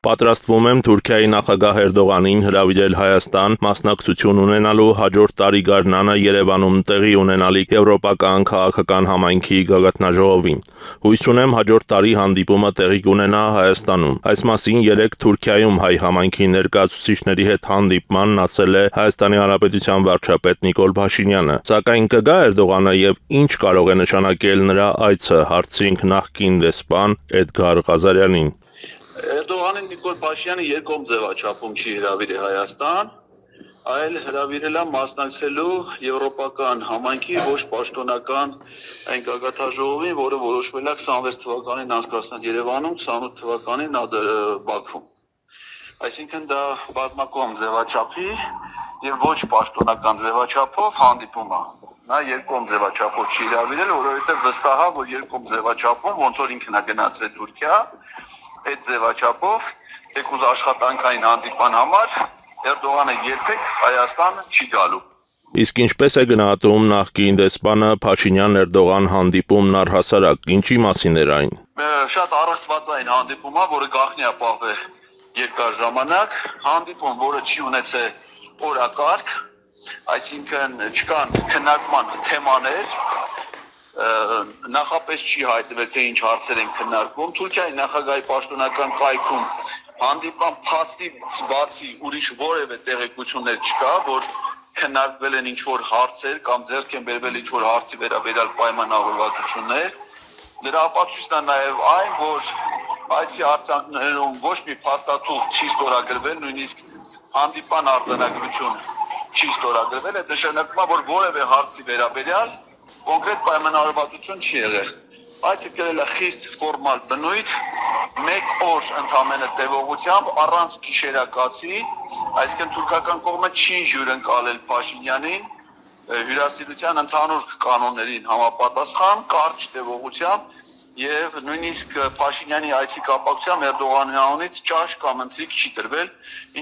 Պատրաստվում եմ Թուրքիայի նախագահ Էրդողանին հրավիրել Հայաստան մասնակցություն ունենալու հաջորդ տարի գարնանը Երևանում տեղի ունենալիք Եվրոպական քաղաքական համայնքի գագաթնաժողովին։ Հույս ունեմ հաջորդ տարի հանդիպումը տեղի կունենա Հայաստանում։ Այս մասին երեկ Թուրքիայում հայ համայնքի ներկայացուցիչների հետ հանդիպմանն ասել է Հայաստանի Հանրապետության վարչապետ Նիկոլ Փաշինյանը։ Սակայն կգա Էրդողանը եւ ինչ կարող է նշանակել նրա այցը, հարցրինք նախկին դեսպան Էդգար Ղազարյանին։ Էրդողանին Նիկոլ Փաշինյանը երկկողմ ձևաչափում չի հրավիրի Հայաստան, այլ հրավիրել է մասնակցելու Եվրոպական համայնքի ոչ պաշտոնական այն գագաթնաժողովին, որը որոշվել է 26 թվականին անցկացնել Երևանում, 28 թվականին Բաքվում։ Այսինքն դա բազմակողմ ձևաչափի եւ ոչ պաշտոնական ձևաչափով հանդիպում է։ Նա երկկողմ ձևաչափով չի հրավիրել, որովհետեւ վստահ է, որ երկկողմ ձևաչափում ոնց որ ինքն է գնացել Թուրքիա, այդ ձևաչափով եկուզ աշխատանքային հանդիպման համար Էրդողանը երբեք Հայաստան չի գալու։ Իսկ ինչպես է գնահատում նախկին դեսպանը Փաշինյան-Էրդողան հանդիպումն առհասարակ, ինչի մասին էր այն։ Շատ առեղծվածային հանդիպում է, որը գաղտնի է պահվել երկար ժամանակ, հանդիպում, որը չի ունեցել օրակարգ, այսինքն չկան քննարկման թեմաներ, նախապես չի հայտնվել թե ինչ հարցեր են քննարկվում։ Թուրքիայի նախագահի պաշտոնական կայքում հանդիպան փաստից բացի ուրիշ որևէ տեղեկություններ չկա, որ քննարկվել են ինչ-որ հարցեր կամ ձեռք են բերվել ինչ-որ հարցի վերաբերյալ պայմանավորվածություններ։ Դրա ապացույցն է նաև այն, որ այցի արձաններում ոչ մի փաստաթուղթ չի ստորագրվել, նույնիսկ հանդիպան արձանագրություն չի ստորագրվել, այդ նշանակում է, որ որևէ հարցի վերաբերյալ կոնկրետ պայմանավորվածություն չի եղել։ Այցը կրել է խիստ ֆորմալ բնույթ, մեկ օր ընդամենը տևողությամբ առանց գիշերակացի, այսինքն թուրքական կողմը չի հյուրընկալել Փաշինյանին հյուրասիրության ընդհանուր կանոններին համապատասխան, կարճ տևողությամբ եւ նույնիսկ Փաշինյանի այցի կապակցությամբ Էրդողանի անունից ճաշ կամ ընթրիք չի տրվել,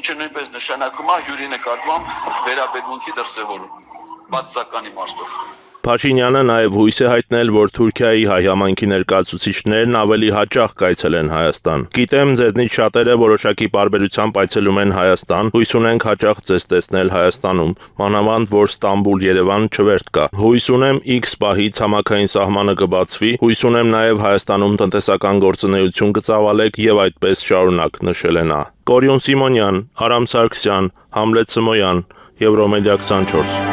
ինչը նույնպես նշանակում է հյուրի նկատմամբ վերաբերմունքի դրսևորում, բացասական իմաստով։ Փաշինյանը նաև հույս է հայտնել, որ Թուրքիայի հայ համայնքի ներկայացուցիչներն ավելի հաճախ կայցելեն Հայաստան։ Գիտեմ, ձեզնից շատերը որոշակի պարբերությամբ այցելում են Հայաստան, հույս ունենք հաճախ ձեզ տեսնել Հայաստանում, մանավանդ որ Ստամբուլ-Երևան չվերթ կա։ Հույս ունեմ X պահից ցամաքային սահմանը կբացվի, հույս ունեմ նաև Հայաստանում տնտեսական գործունեություն կծավալեք եւ այդպես շարունակ, նշել է նա։ Կորյուն Սիմոնյան, Արամ Սարգսյան, Համլետ Սմոյան, Եվրոմեդիա 24։